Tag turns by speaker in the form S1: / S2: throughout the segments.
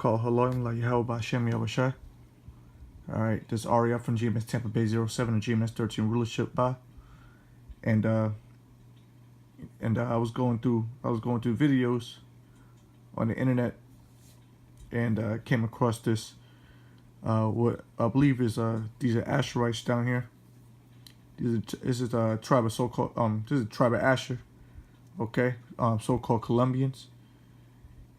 S1: called Haloim La Yahweh B'Hashem Yahushai. Alright, this is Aria from GMS Tampa Bay 07 and GMS 13 rulership by. And I was going through videos on the internet and came across this what I believe is these are Asherites down here. This is a tribe of so-called this is a tribe of Asher, okay, so-called Colombians.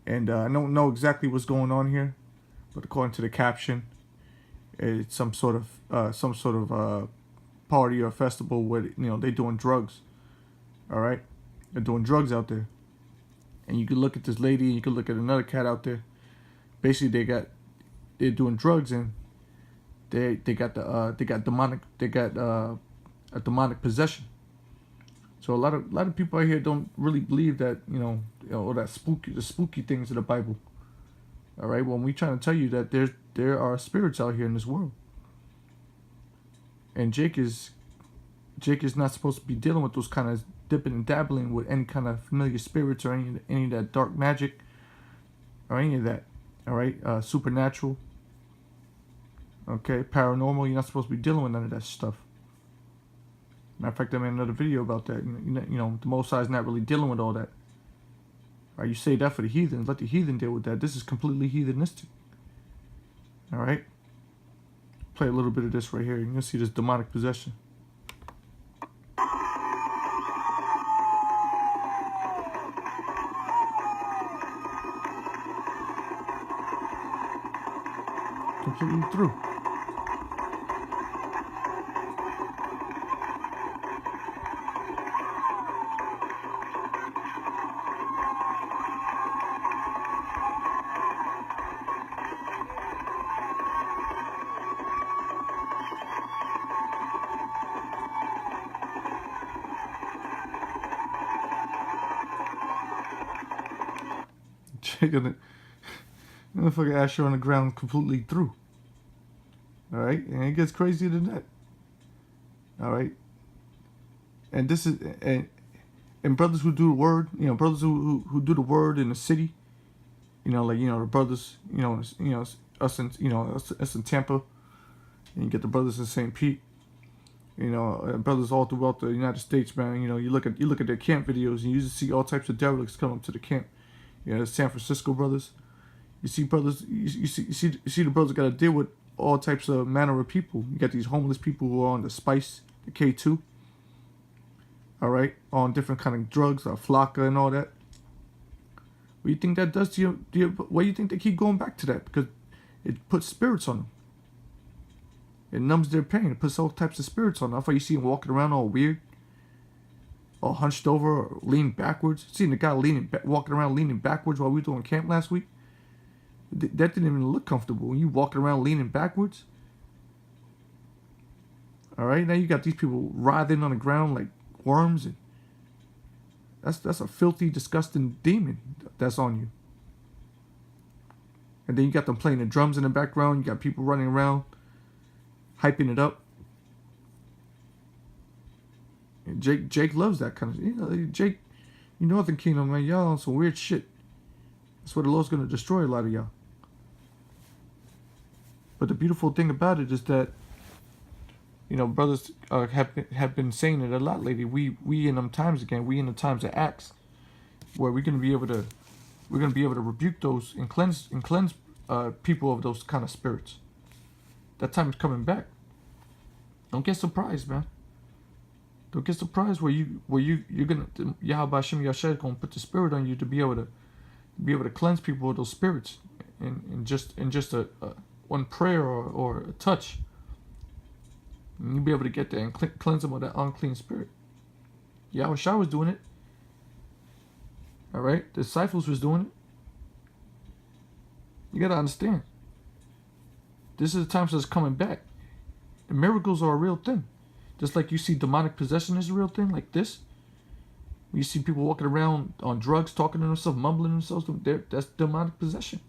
S1: And I don't know exactly what's going on here, but according to the caption, it's some sort of party or festival where they're doing drugs. All right, they're doing drugs out there, and you can look at this lady, you can look at another cat out there. Basically, they're doing drugs, and they got a demonic possession. So a lot of people out here don't really believe that all that spooky things in the Bible. All right, well, we trying to tell you that there are spirits out here in this world, and Jake is not supposed to be dealing with those kind of dipping and dabbling with any kind of familiar spirits or any of that dark magic or any of that. All right, supernatural. Okay, paranormal. You're not supposed to be dealing with none of that stuff. Matter of fact, I made another video about that. The Most High is not really dealing with all that. All right, you say that for the heathens. Let the heathen deal with that. This is completely heathenistic. All right. Play a little bit of this right here. You're gonna see this demonic possession. Completely through. Motherfucker Asher on the ground completely through. Alright, and it gets crazier than that. Alright. And this is and brothers who do the word, brothers who do the word in the city, the brothers, us in Tampa, and you get the brothers in St. Pete, brothers all throughout the United States, man. You look at their camp videos and you just see all types of derelicts come up to the camp. The San Francisco brothers. You see brothers. You see the brothers got to deal with all types of manner of people. You got these homeless people who are on the spice, the K2. All right, on different kind of drugs, Flocka and all that. What do you think that does to you? Why do you think they keep going back to that? Because it puts spirits on them. It numbs their pain. It puts all types of spirits on them. That's why you see them walking around all weird, all hunched over, or leaning backwards. Seeing the guy walking around leaning backwards while we were doing camp last week. That didn't even look comfortable. When you walking around leaning backwards. All right, now you got these people writhing on the ground like worms, and that's a filthy, disgusting demon that's on you. And then you got them playing the drums in the background. You got people running around, hyping it up. And Jake loves that kind of, Jake, Northern Kingdom, man, y'all on some weird shit. That's where the Lord's gonna destroy a lot of y'all. But the beautiful thing about it is that, brothers have been saying it a lot lately. We in them times again. We in the times of Acts, where we're gonna be able to rebuke those and cleanse people of those kind of spirits. That time is coming back. Don't get surprised, man. Don't get surprised where you're gonna Yahweh Hashem Yahshua gonna put the spirit on you to be able to cleanse people of those spirits in just a one prayer or a touch. And you'll be able to get there and cleanse them of that unclean spirit. Yahweh Shah was doing it. All right, the disciples was doing it. You gotta understand. This is the time that's coming back. The miracles are a real thing. Just like you see demonic possession is a real thing, like this. You see people walking around on drugs, talking to themselves, mumbling themselves. That's demonic possession.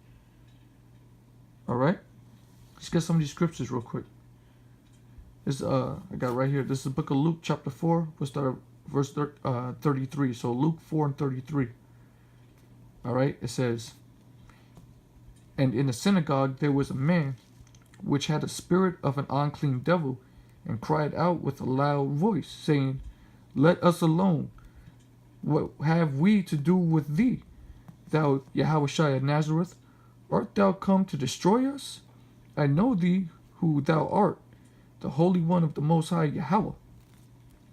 S1: All right? Let's get some of these scriptures real quick. I got right here. This is the book of Luke, chapter 4. We'll start at verse 33. So Luke 4 and 33. All right? It says, And in the synagogue there was a man which had a spirit of an unclean devil, and cried out with a loud voice, saying, Let us alone. What have we to do with thee, thou Yahushua of Nazareth? Art thou come to destroy us? I know thee who thou art, the Holy One of the Most High Yahweh.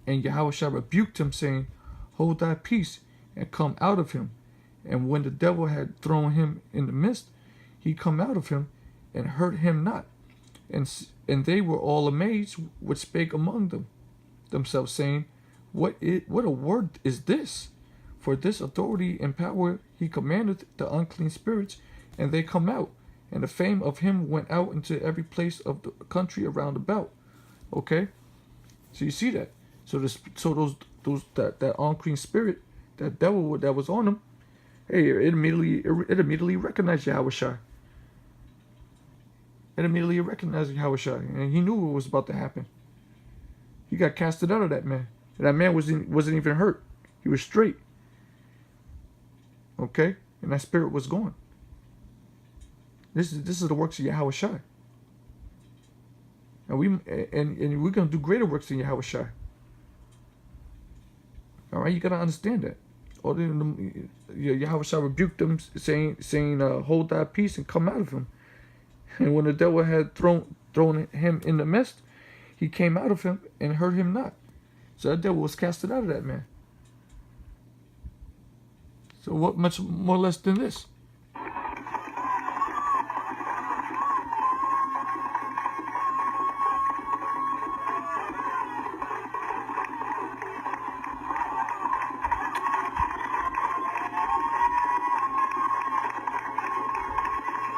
S1: And Yahushua rebuked him, saying, Hold thy peace, and come out of him. And when the devil had thrown him in the midst, he come out of him, and hurt him not. And they were all amazed, which spake among themselves, saying, What a word is this? For this authority and power he commandeth the unclean spirits, and they come out. And the fame of him went out into every place of the country around about. Okay, so you see that. So that unclean spirit, that devil that was on him, hey, it immediately recognized Yahushua. It immediately recognized Yahushua, and he knew what was about to happen. He got casted out of that man. And that man wasn't even hurt. He was straight. Okay, and that spirit was gone. This is the works of Yahushua. And we're gonna do greater works than Yahushua. All right, you gotta understand that. Yahushua rebuked them, saying, "Hold thy peace and come out of him." And when the devil had thrown him in the midst, he came out of him and hurt him not. So that devil was casted out of that man. So what much more or less than this?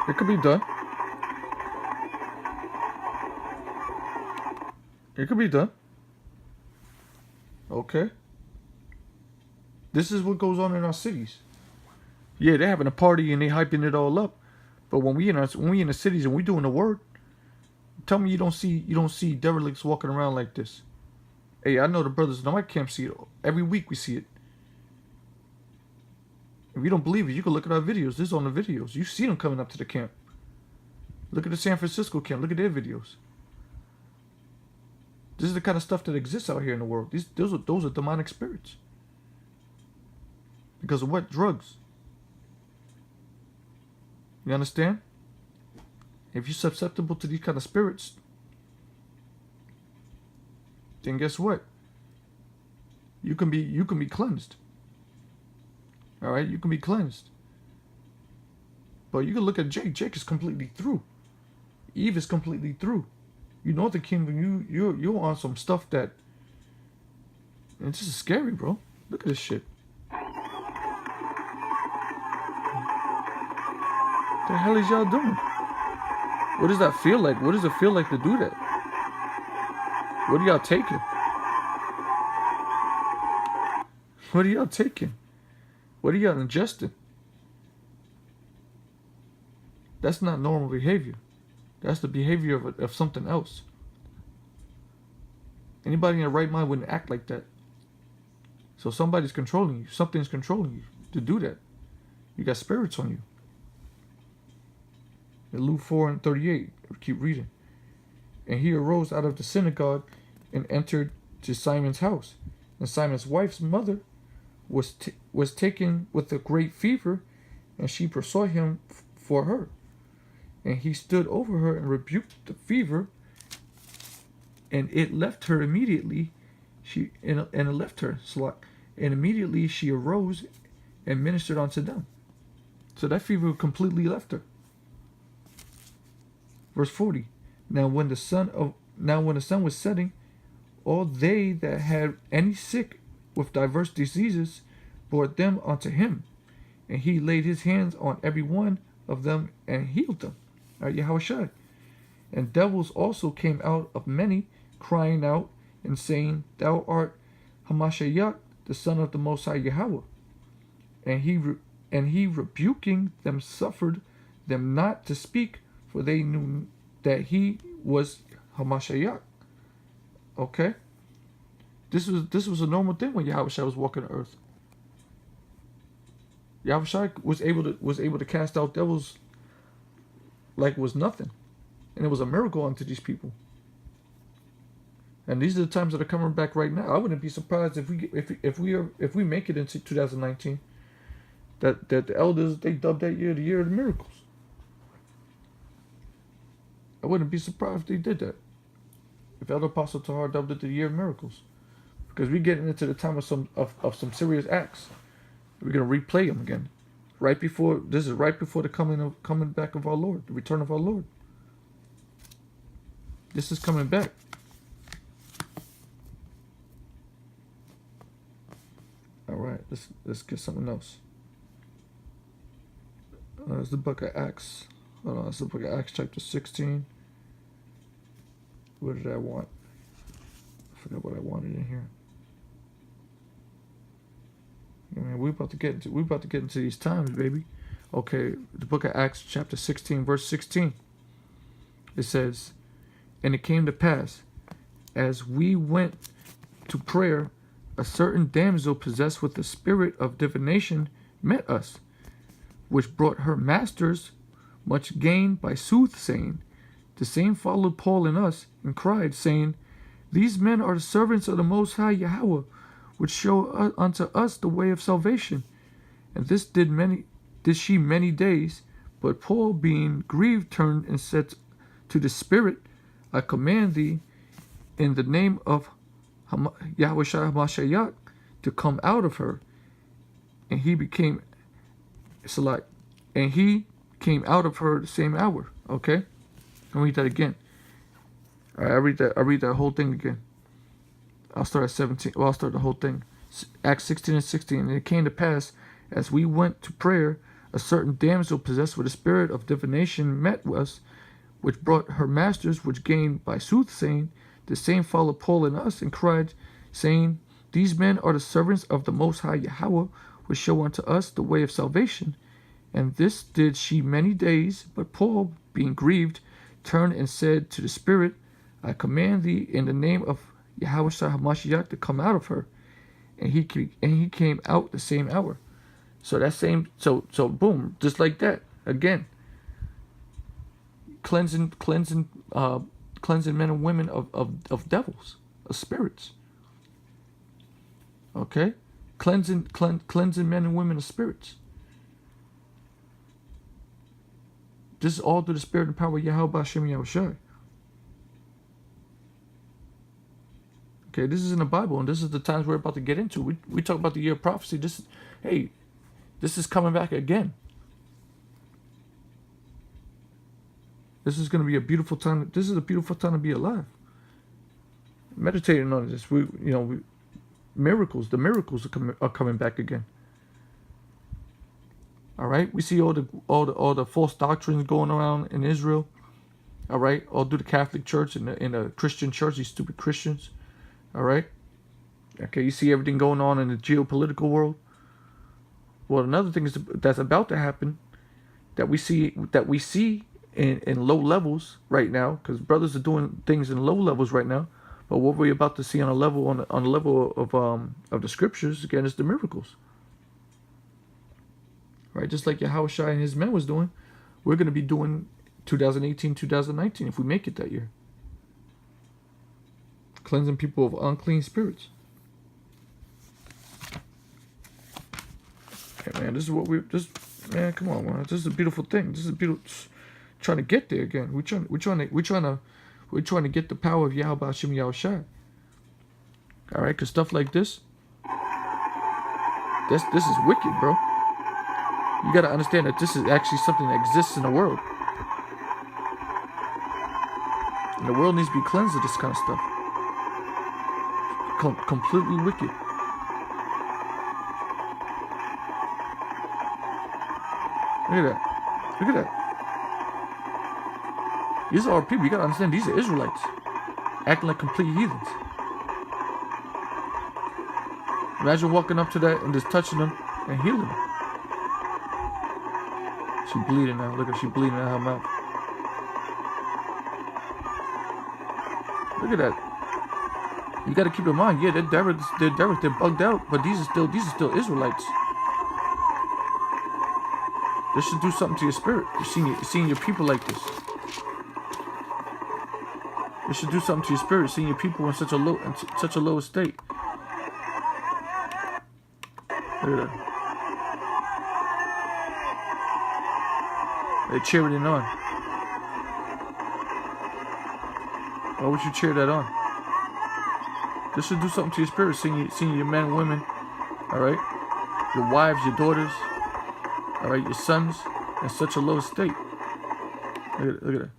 S1: It could be done. It could be done. Okay. This is what goes on in our cities. Yeah, they're having a party and they hyping it all up. But when we in the cities and we doing the work, tell me you don't see derelicts walking around like this. Hey, I know the brothers in my camp see it. Every week we see it. If you don't believe it, you can look at our videos. This is on the videos. You see them coming up to the camp. Look at the San Francisco camp. Look at their videos. This is the kind of stuff that exists out here in the world. Those are demonic spirits. Because of what? Drugs. You understand? If you're susceptible to these kind of spirits, then guess what? You can be cleansed. All right, you can be cleansed. But you can look at Jake. Jake is completely through. Eve is completely through. You know the kingdom. You're on some stuff that. And this is scary, bro. Look at this shit. What the hell is y'all doing? What does that feel like? What does it feel like to do that? What are y'all taking? What are y'all taking? What are y'all ingesting? That's not normal behavior. That's the behavior of something else. Anybody in their right mind wouldn't act like that. So somebody's controlling you. Something's controlling you to do that. You got spirits on you. In Luke 4:38, keep reading. And he arose out of the synagogue and entered to Simon's house. And Simon's wife's mother was taken with a great fever, and she besought him for her. And he stood over her and rebuked the fever, and it left her immediately. And it left her, and immediately she arose and ministered unto them. So that fever completely left her. Verse 40. Now when the sun was setting, all they that had any sick with diverse diseases brought them unto him, and he laid his hands on every one of them and healed them. Yahushua. And devils also came out of many, crying out and saying, Thou art Hamashiach, the Son of the Most High Yahweh. And he rebuking them suffered them not to speak, for they knew that he was Hamashiach. Okay? This was a normal thing when Yahushua was walking the earth. Yahushua was able to cast out devils like it was nothing. And it was a miracle unto these people. And these are the times that are coming back right now. I wouldn't be surprised if we make it into 2019 that the elders, they dubbed that year the year of the miracles. I wouldn't be surprised if they did that. If Elder Apostle Tahar dubbed it the year of miracles. Because we're getting into the time of some serious acts. We're gonna replay them again. This is right before the coming back of our Lord, the return of our Lord. This is coming back. All right, let's get something else. It's the book of Acts. Hold on, it's the book of Acts chapter 16. What did I want? I forgot what I wanted in here. Man, we're about to get into these times, baby. Okay, the book of Acts chapter 16, verse 16. It says, "And it came to pass, as we went to prayer, a certain damsel possessed with the spirit of divination met us, which brought her masters much gain by soothsaying. The same followed Paul and us, and cried, saying, These men are the servants of the Most High Yahweh, which show unto us the way of salvation. And this did she many days. But Paul, being grieved, turned and said to the spirit, I command thee in the name of Yahweh Shai HaMashiach to come out of her. And he came out of her the same hour." Okay? I'll read that again. All right, I read that whole thing again. I'll start at 17. Well, I'll start the whole thing. Acts 16 and 16. "And it came to pass, as we went to prayer, a certain damsel possessed with a spirit of divination met us, which brought her masters, which gained by soothsaying. The same followed Paul and us, and cried, saying, These men are the servants of the Most High Yahweh, which show unto us the way of salvation. And this did she many days. But Paul, being grieved, turned and said to the spirit, I command thee in the name of Yahweh Shai HaMashiach to come out of her. And he came out the same hour." So that same, so boom, just like that again. Cleansing men and women of devils, of spirits. Okay, cleansing men and women of spirits. This is all through the spirit and power of Yahweh Hashem Yahushai. Okay, this is in the Bible, and this is the times we're about to get into. We talk about the year of prophecy. This is coming back again. This is going to be a beautiful time. This is a beautiful time to be alive. Meditating on this, miracles. The miracles are coming back again. All right, we see all the false doctrines going around in Israel. All right, all through the Catholic Church and the Christian Church. These stupid Christians. All right. Okay, you see everything going on in the geopolitical world. Well, another thing that's about to happen, that we see in low levels right now, because brothers are doing things in low levels right now. But what we're about to see on a level of the scriptures again is the miracles. Right, just like Yahweh Shai and his men was doing, we're going to be doing 2018, 2019 if we make it that year. Cleansing people of unclean spirits. Hey man, this is what man, come on, man. This is a beautiful thing. This is a beautiful, trying to get there again. We're trying to get the power of Yahweh Hashem Yahushai. All right, because stuff like this is wicked, bro. You got to understand that this is actually something that exists in the world. And the world needs to be cleansed of this kind of stuff. Completely wicked. Look at that. Look at that. These are our people. You got to understand, these are Israelites. Acting like complete heathens. Imagine walking up to that and just touching them and healing them. She bleeding now. Look at she bleeding out her mouth. Look at that. You got to keep in mind, yeah, they're bugged out, but these are still Israelites. This should do something to your spirit. You're seeing your people like this. It should do something to your spirit, seeing your people in such a low state. Look at that. They're cheering it on. Why would you cheer that on? This should do something to your spirit, seeing your men and women, all right, your wives, your daughters, all right, your sons, in such a low state. Look at it.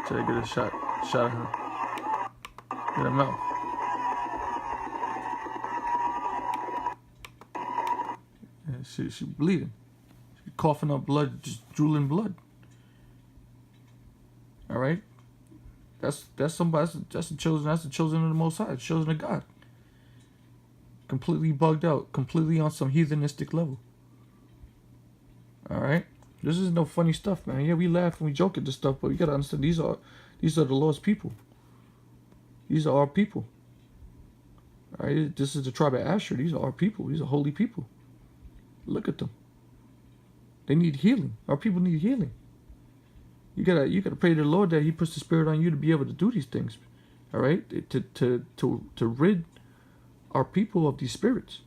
S1: Try to get a shot of her in the mouth. And she bleeding. She coughing up blood, just drooling blood. All right. That's somebody. That's the chosen of the Most High. The chosen of God. Completely bugged out. Completely on some heathenistic level. All right. This is no funny stuff, man. Yeah, we laugh and we joke at this stuff, but you gotta understand these are the Lord's people. These are our people. All right. This is the tribe of Asher. These are our people. These are holy people. Look at them. They need healing. Our people need healing. You gotta pray to the Lord that He puts the Spirit on you to be able to do these things. All right, to rid our people of these spirits.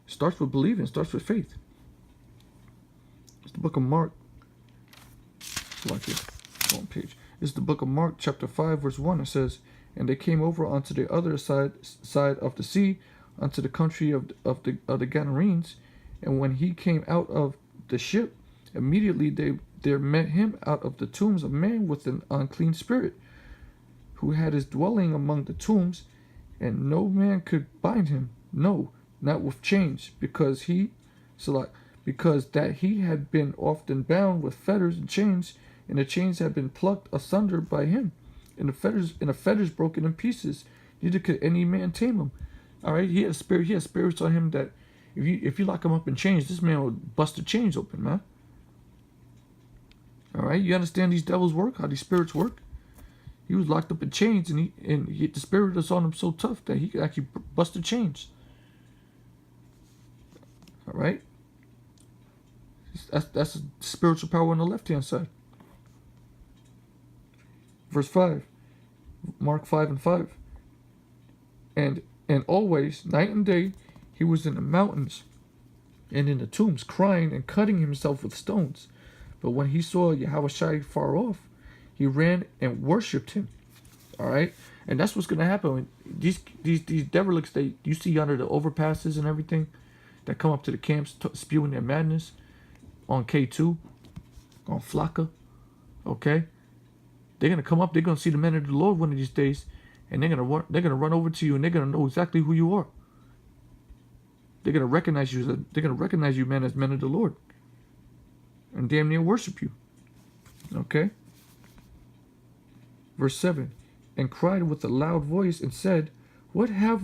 S1: It starts with believing. It starts with faith. It's the book of Mark. Like it. Wrong page. It's the book of Mark, chapter 5, verse 1. It says, "And they came over onto the other side of the sea, unto the country of the Gadarenes. And when he came out of the ship, immediately there met him out of the tombs a man with an unclean spirit, who had his dwelling among the tombs, and no man could bind him, no, not with chains, because that he had been often bound with fetters and chains, and the chains had been plucked asunder by him, and the fetters broken in pieces. Neither could any man tame him." All right, he had spirits on him that if you lock him up in chains, this man would bust the chains open, man. All right, you understand these devils work, how these spirits work? He was locked up in chains, and the spirit was on him so tough that he could actually bust the chains. All right, that's spiritual power on the left-hand side. Verse 5, Mark 5:5. And always, night and day, he was in the mountains and in the tombs, crying and cutting himself with stones. But when he saw Yahushua far off, he ran and worshipped him. All right, and that's what's gonna happen when these derelicts that you see under the overpasses and everything, that come up to the camps spewing their madness on K2, on Flocka. Okay, they're gonna come up. They're gonna see the men of the Lord one of these days, and they're gonna run over to you, and they're gonna know exactly who you are. They're gonna recognize you. They're gonna recognize you, man, as men of the Lord, and damn near worship you. Okay. Verse 7, "And cried with a loud voice and said, What have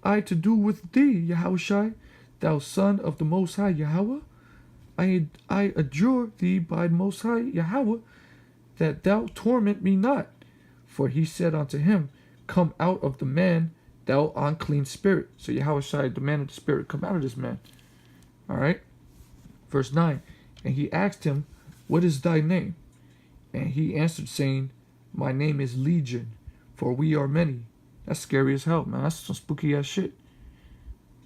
S1: I to do with thee, Yahushua, thou Son of the Most High Yahweh? I adjure thee by the Most High Yahweh, that thou torment me not. For he said unto him, Come out of the man, thou unclean spirit." So Yahushua, the man of the spirit, come out of this man. All right. Verse 9, "And he asked him, What is thy name? And he answered, saying, My name is Legion, for we are many." That's scary as hell, man. That's some spooky ass shit.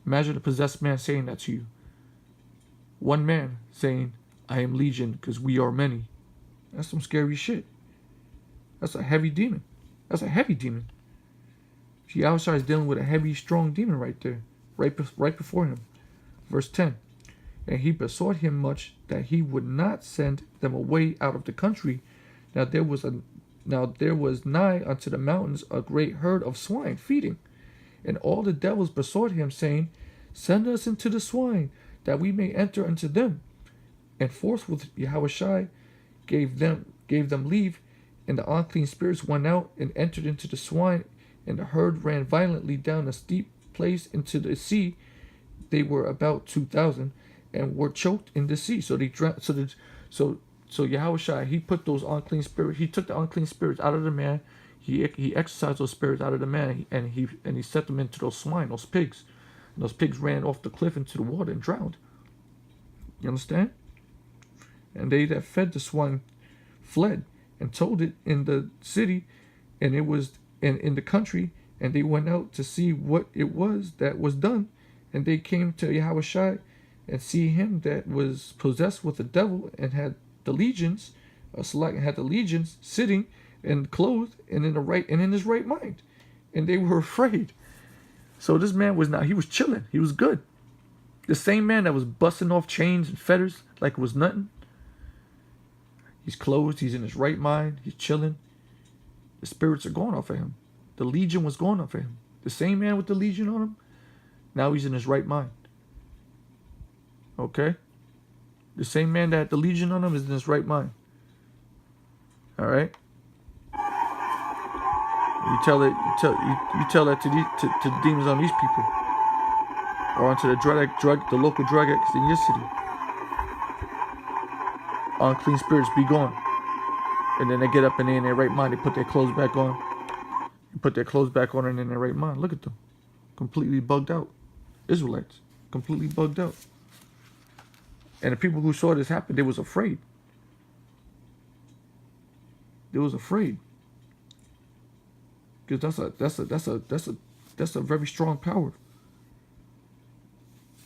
S1: Imagine a possessed man saying that to you. One man saying, "I am Legion because we are many." That's some scary shit. That's a heavy demon. That's a heavy demon. Yahushua is dealing with a heavy, strong demon right there, right before him. Verse 10, "And he besought him much that he would not send them away out of the country. Now there was nigh unto the mountains a great herd of swine feeding. And all the devils besought him, saying, Send us into the swine, that we may enter into them. And forthwith Yahushua gave them leave, and the unclean spirits went out and entered into the swine, and the herd ran violently down a steep place into the sea. They were about 2,000, and were choked in the sea." So they drowned. So Yahushua, he put those unclean spirits. He took the unclean spirits out of the man. He exorcised those spirits out of the man, and he set them into those swine, those pigs. And those pigs ran off the cliff into the water and drowned. You understand? And they that fed the swine fled and told it in the city, and it was in the country, and they went out to see what it was that was done. And they came to Yahushua and see him that was possessed with the devil and had the legions, had the legions sitting and clothed and in his right mind. And they were afraid. So this man he was chilling. He was good. The same man that was busting off chains and fetters like it was nothing. He's clothed. He's in his right mind. He's chilling. The spirits are going off of him. The legion was going off of him. The same man with the legion on him, now he's in his right mind. Okay? The same man that had the legion on him is in his right mind. All right? You tell that to the demons on these people, or onto the local drug addicts in your city. Unclean spirits be gone. And then they get up and they're in their right mind. They put their clothes back on. And in their right mind. Look at them. Completely bugged out. Israelites. Completely bugged out. And the people who saw this happen, they was afraid. They was afraid. Because that's a very strong power.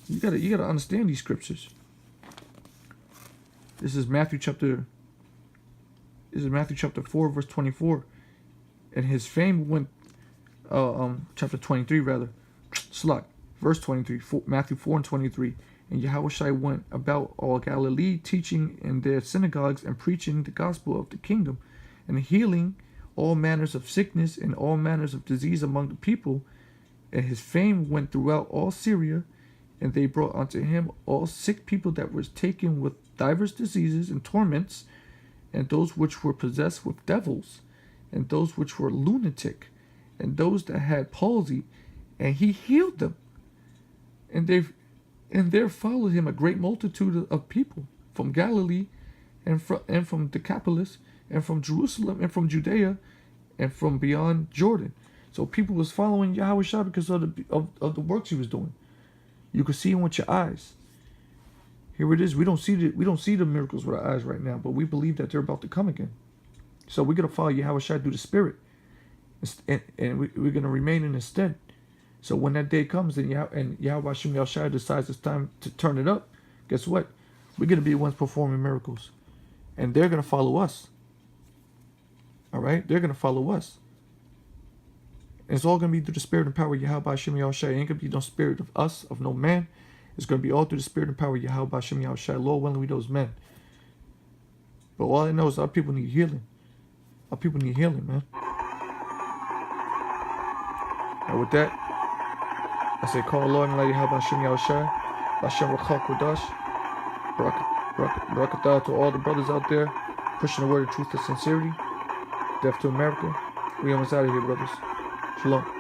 S1: You gotta understand these scriptures. This is Matthew chapter 4, verse 24. And his fame went, chapter 23 rather. Verse 23, Matthew 4 and 23. And Yahushua went about all Galilee, teaching in their synagogues and preaching the gospel of the kingdom, and healing all manners of sickness and all manners of disease among the people. And his fame went throughout all Syria, and they brought unto him all sick people that were taken with divers diseases and torments, and those which were possessed with devils, and those which were lunatic, and those that had palsy, and he healed them. And there followed him a great multitude of people from Galilee, and from Decapolis, and from Jerusalem, and from Judea, and from beyond Jordan. So people was following Yahushua because of the works he was doing. You could see him with your eyes. Here it is. We don't see the miracles with our eyes right now, but we believe that they're about to come again. So we're gonna follow Yahushua through the Spirit, and we're gonna remain in His stead. So when that day comes and Yahushua decides it's time to turn it up, guess what? We're gonna be the ones performing miracles, and they're gonna follow us. All right, they're gonna follow us. And it's all gonna be through the Spirit and power of Yahweh Hashem Yahushua. It ain't gonna be no spirit of us, of no man. It's going to be all through the Spirit and power of Yahweh Hashem Yahushua. Lord willing, we those men. But all I know is our people need healing. Our people need healing, man. And with that, I say, call Lord and Lady Yahweh Hashem Yahushua. Hashem Rachal Kodash. Barakatah to all the brothers out there pushing the word of truth and sincerity. Death to America. We almost out of here, brothers. Shalom.